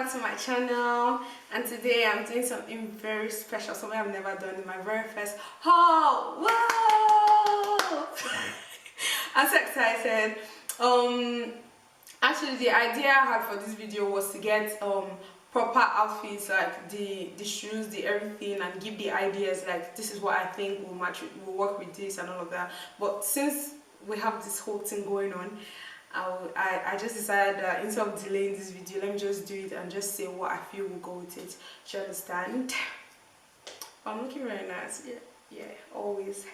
back to my channel, and today I'm doing something very special, something I've never done in my very first haul. Whoa! I'm so excited. Actually the idea I had for this video was to get proper outfits, like the shoes, the everything, and give the ideas like this is what I think will match, will work with this and all of that. But since we have this whole thing going on, I just decided that instead of delaying this video, let me just do it and just say what I feel will go with it. Do you understand? I'm looking very nice. Yeah, always.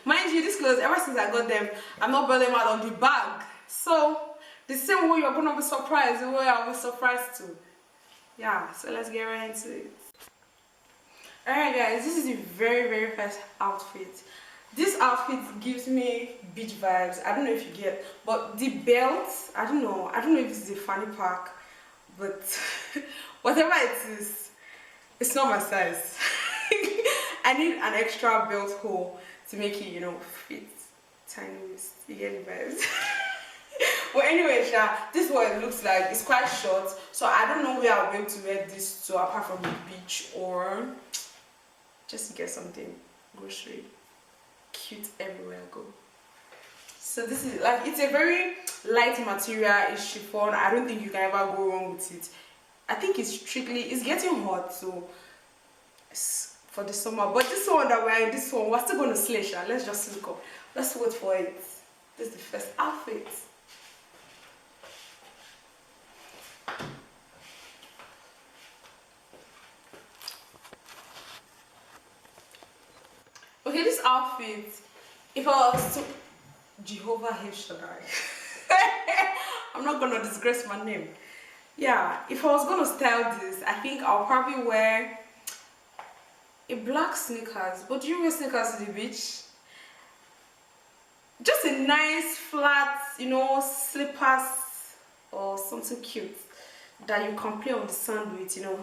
Mind you, these clothes, ever since I got them, I'm not brought them out of the bag. So the same way you're gonna be surprised, the way I'll be surprised too. Yeah, so let's get right into it. Alright guys, this is the very first outfit. This outfit gives me beach vibes. I don't know if you get, but the belt, I don't know if it's a fanny pack, but whatever it is, it's not my size. I need an extra belt hole to make it, you know, fit. Tiny waist, you get the vibes. But anyway, this is what it looks like. It's quite short, so I don't know where I'll be able to wear this to apart from the beach, or just to get something grocery. Cute everywhere I go. So this is like, it's a very light material, it's chiffon. I don't think you can ever go wrong with it. I think it's getting hot, so it's for the summer. But this one that we're in, this one, we're still going to slay. Let's just look up. Let's wait for it. This is the first outfit. Okay, this outfit, if I was to Jehovah Hairstyle, I'm not gonna disgrace my name. Yeah, if I was gonna style this, I think I'll probably wear a black sneakers. But do you wear sneakers to the beach? Just a nice flat, you know, slippers or something cute that you can play on the sand with, you know,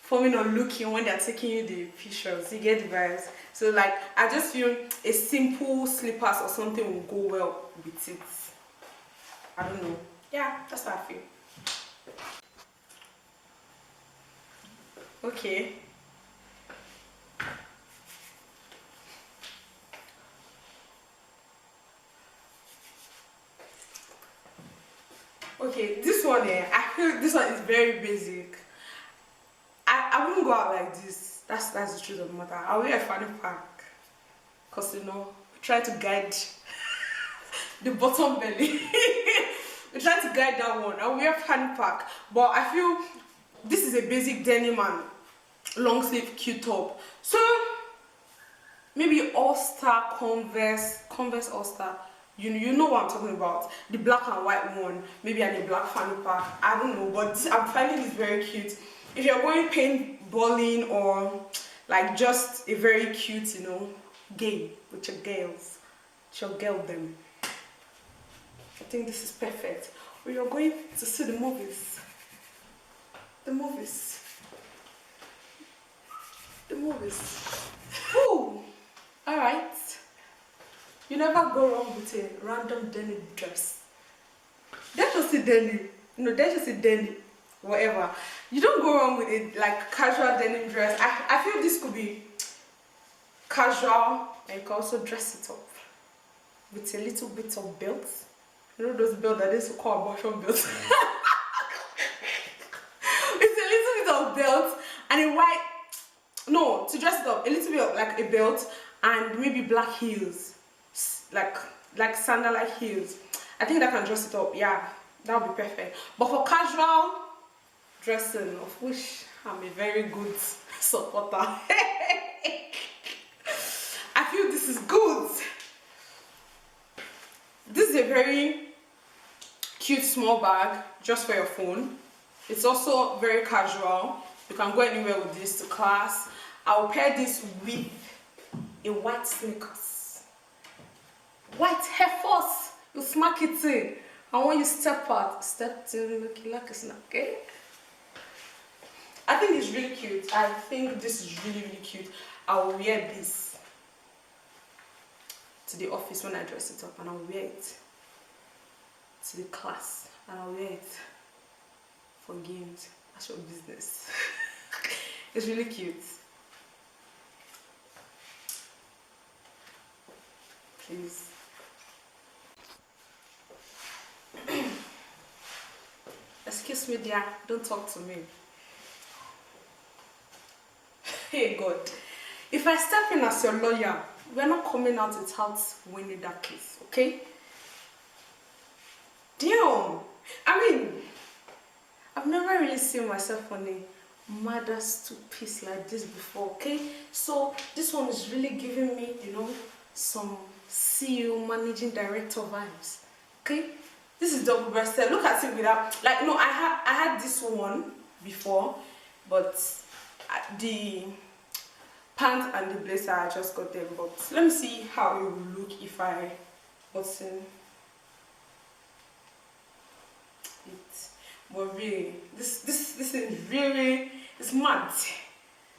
forming or looking when they're taking you the pictures. You get the vibes. So like, I just feel a simple slippers or something will go well with it. I don't know. Yeah, that's what I feel. Okay. Okay, this one here, I feel this one is very basic. I wouldn't go out like this. That's the truth of the matter. I'll wear a fanny pack, because you know, we try to guide the bottom belly. We try to guide that one. I'll wear a fanny pack, but I feel this is a basic denim and long sleeve cute top. So maybe all-star Converse all-star. You know what I'm talking about. The black and white one, maybe and a black fanny pack. I don't know, but I'm finding this very cute. If you're going paintballing or like just a very cute, you know, game with your girls, them, I think this is perfect. Or you're going to see the movies. Ooh, all right. You never go wrong with a random denim dress. That's just a denim. No, that's just a denim. Whatever. You don't go wrong with a like casual denim dress. I feel this could be casual, and you can also dress it up with a little bit of belt. You know those belts that they used to call abortion belts? It's a little bit of belt and a white, no, to dress it up, a little bit of like a belt and maybe black heels. Like sandal-like heels. I think that can dress it up. Yeah, that would be perfect. But for casual dressing, of which I'm a very good supporter, I feel this is good. This is a very cute small bag just for your phone. It's also very casual. You can go anywhere with this, to class. I'll pair this with a white sneakers. White Air Force, you smack it in, and when you step out, step to looking like a snack, okay? I think it's really cute. I think this is really cute. I will wear this to the office when I dress it up, and I'll wear it to the class and I'll wear it for games. That's your business. It's really cute. Please. Excuse me, dear. Don't talk to me. Hey God, if I step in as your lawyer, we're not coming out without winning that case, okay? Damn! I mean, I've never really seen myself on a mother's two-piece like this before, okay? So this one is really giving me, you know, some CEO, managing director vibes, okay? This is double-breasted. Look at it without, like, no, I had this one before, but the pants and the blazer, I just got them. But let me see how it will look if I button it. But really, this is really, it's mad.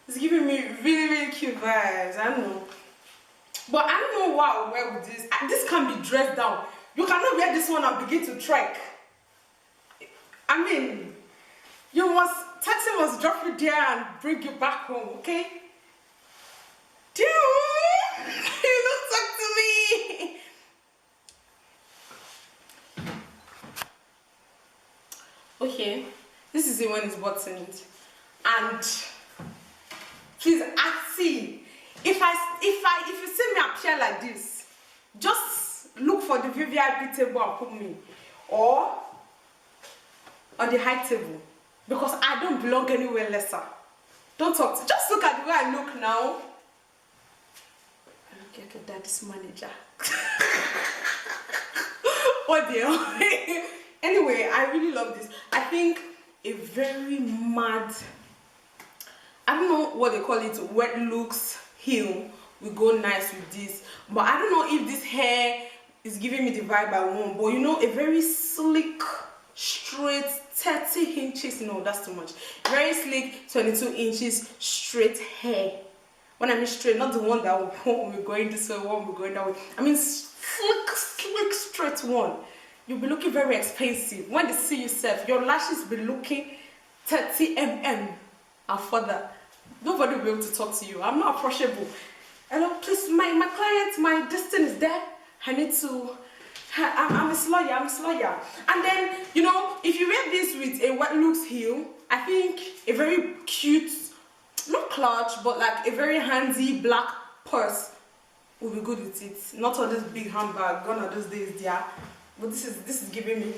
It's giving me really cute vibes. I don't know, but I don't know what I'll wear with this. This can be dressed down. You cannot wear this one and begin to trek. I mean, taxi must drop you there and bring you back home, okay? Dude, you don't talk to me. Okay, this is it when it's buttoned. And please see, if you see me appear like this, just look for the VVIP table and put me, or on the high table, because I don't belong anywhere lesser. Don't talk to, just look at the way I look now. I look like a daddy's manager. What the hell? Anyway, I really love this. I think a very mad, I don't know what they call it, wet looks heel will go nice with this. But I don't know if this hair is giving me the vibe I want. But you know, a very slick, straight 30 inches, no, that's too much. Very slick 22 inches straight hair. When I mean straight, not the one that will be going this way, one will be going that way. I mean slick, straight one. You'll be looking very expensive. When they see yourself, your lashes will be looking 30 mm and further. Nobody will be able to talk to you. I'm not approachable. Hello, please, my client, my destiny is there. I need to, I'm a lawyer. And then, you know, if you wear this with a wet looks heel, I think a very cute, not clutch, but like a very handy black purse will be good with it. Not all this big handbag, gone are those days, yeah. But this is giving me,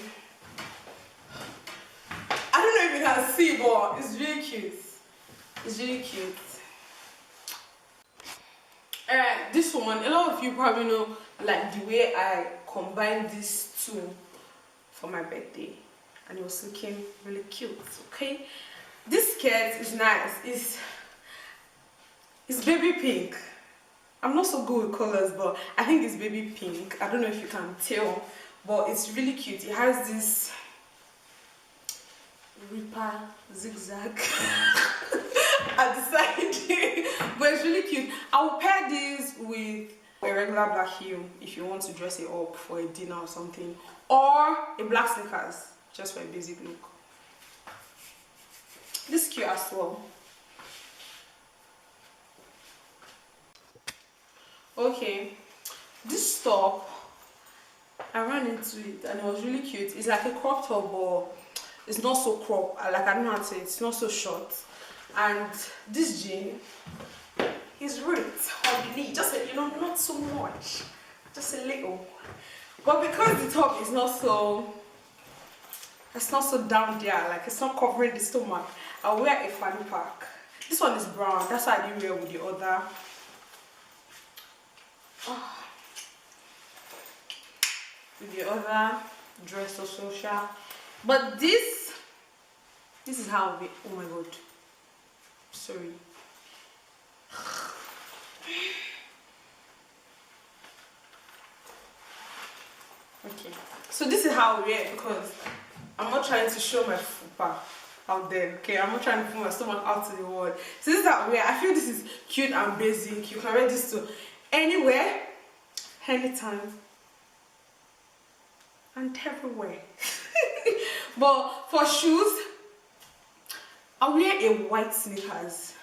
I don't know if you can see, but it's really cute. It's really cute. This one, a lot of you probably know, like the way I combined these two for my birthday, and it was looking really cute. Okay, this skirt is nice. It's baby pink. I'm not so good with colors, but I think it's baby pink. I don't know if you can tell, but it's really cute. It has this ripper zigzag at the side, but it's really cute. I will pair this with a regular black heel if you want to dress it up for a dinner or something, or a black sneakers just for a basic look. This is cute as well. Okay, this top, I ran into it and it was really cute. It's like a crop top, but it's not so crop. Like, I don't know how to say it. It's not so short. And this jean is ripped on the knee, just a, you know, not so much, just a little. But because the top is not so, it's not so down there, like it's not covering the stomach, I'll wear a fanny pack. This one is brown. That's why I didn't wear with the other. With the other dress or social. But this is how we, oh my god, sorry. Okay, so this is how we wear it, because I'm not trying to show my fupa out there, okay? I'm not trying to put my stomach out to the world. So this is how we wear. I feel this is cute and basic. You can wear this to anywhere, anytime, and everywhere. But for shoes, I'll wear a white sneakers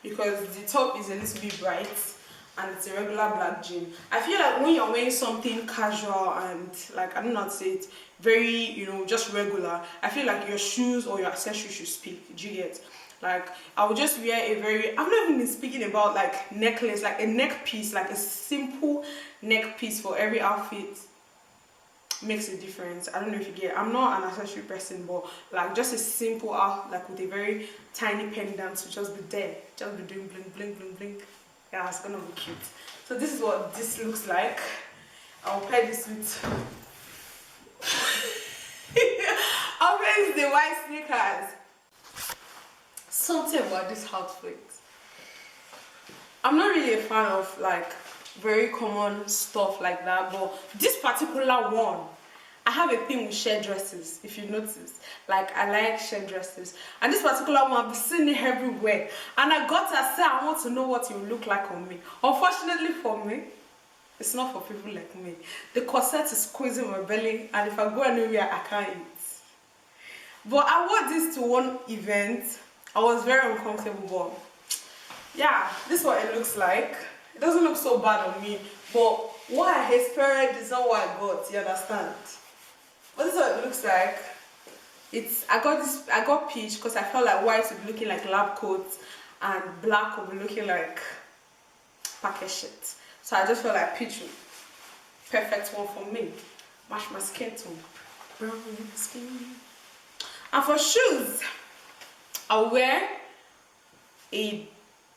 because the top is a little bit bright and it's a regular black jean. I feel like when you're wearing something casual and like, I don't know how to say it, very, you know, just regular, I feel like your shoes or your accessories should speak. Do you get? Like, I would just wear a very, I've not even been speaking about like necklace, like a neck piece, like a simple neck piece for every outfit makes a difference. I don't know if you get, I'm not an accessory person, but like just a simple out, like with a very tiny pendant to just be there, just be doing bling bling bling bling. Yeah, it's gonna be cute. So this is what this looks like. I'll pair this with I'll pair this with the white sneakers. Something about this outfit, I'm not really a fan of like very common stuff like that, but this particular one, I have a thing with shirt dresses. If you notice, like I like shirt dresses, and this particular one I've seen it everywhere, and I got to say I want to know what it will look like on me. Unfortunately for me, it's not for people like me. The corset is squeezing my belly, and if I go anywhere I can't eat. But I wore this to one event. I was very uncomfortable, but yeah, this is what it looks like. It doesn't look so bad on me, but what I experienced is not what I got, you understand? But this is what it looks like. I got peach because I felt like white would be looking like lab coat and black would be looking like packet shit. So I just felt like peach would perfect one for me. Match my skin tone. Brown skin. And for shoes, I'll wear a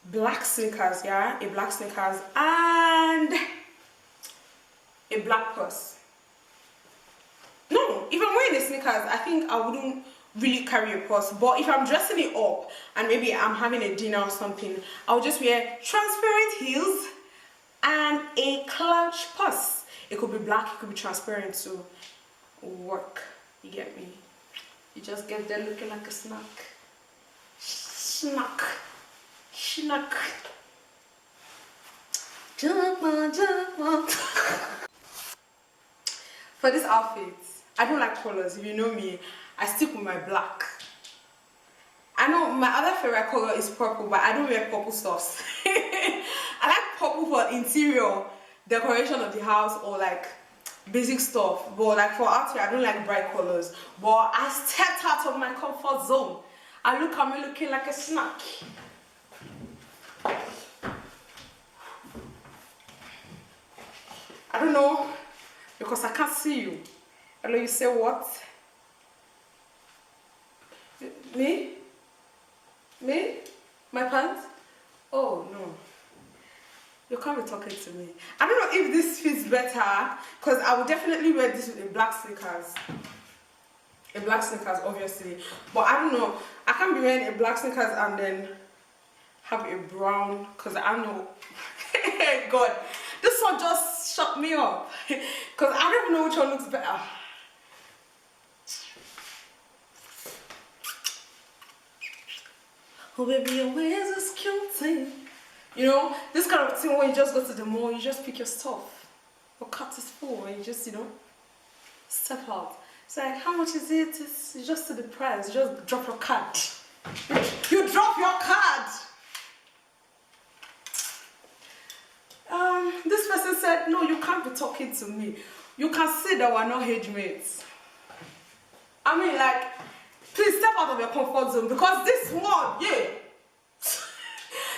black sneakers, yeah, a black sneakers and a black purse. No, if I'm wearing the sneakers, I think I wouldn't really carry a purse. But if I'm dressing it up and maybe I'm having a dinner or something, I'll just wear transparent heels and a clutch purse. It could be black, it could be transparent, so work. You get me? You just get there looking like a snack. Snack. Snack. Jump on, jump on. For this outfit, I don't like colors. If you know me, I stick with my black. I know my other favorite color is purple, but I don't wear purple stuffs. I like purple for interior decoration of the house or like basic stuff. But like for out here, I don't like bright colors. But I stepped out of my comfort zone. And look at me looking like a snack. I don't know, because I can't see you. Hello, you say what? Me? Me? My pants? Oh, no. You can't be talking to me. I don't know if this fits better, because I would definitely wear this with a black sneakers. A black sneakers, obviously. But I don't know. I can't be wearing a black sneakers and then have a brown, because I don't know. God, this one just shut me up. Because I don't even know which one looks better. Oh baby, your ways is cute thing. You know, this kind of thing when you just go to the mall, you just pick your stuff. Your cart is full and you just, you know, step out. It's like, how much is it? It's just to the price. You just drop your card. You drop your card. This person said, no, you can't be talking to me. You can see that we're not age mates. I mean, like, please step out of your comfort zone, because this one, yeah,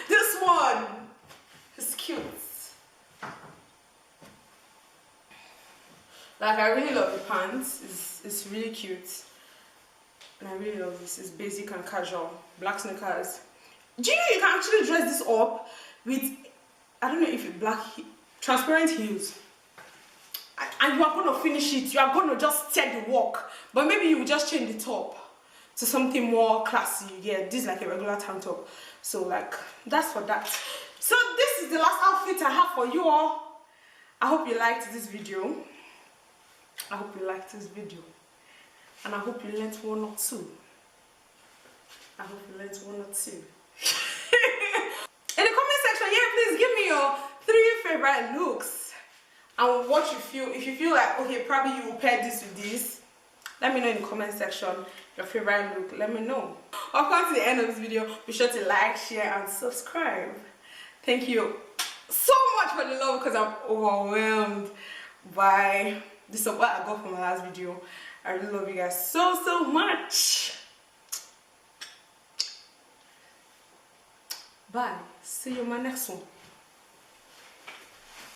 this one is cute. Like, I really love the pants. It's really cute. And I really love this. It's basic and casual. Black sneakers. Do you know you can actually dress this up with, I don't know if it's black, transparent heels. And you are going to finish it. You are going to just take the walk. But maybe you will just change the top to something more classy. Yeah, this is like a regular tank top. So like, that's for that. So this is the last outfit I have for you all. I hope you liked this video. I hope you liked this video. And I hope you learned one or two. I hope you learned one or two. In the comment section, yeah, please give me your 3 favorite looks. And what you feel. If you feel like, okay, probably you will pair this with this, Let me know in the comment section your favorite look. Let me know. I've come to the end of this video. Be sure to like, share, and subscribe. Thank you so much for the love because I'm overwhelmed by the support I got from my last video. I really love you guys so much. Bye. See you in my next one.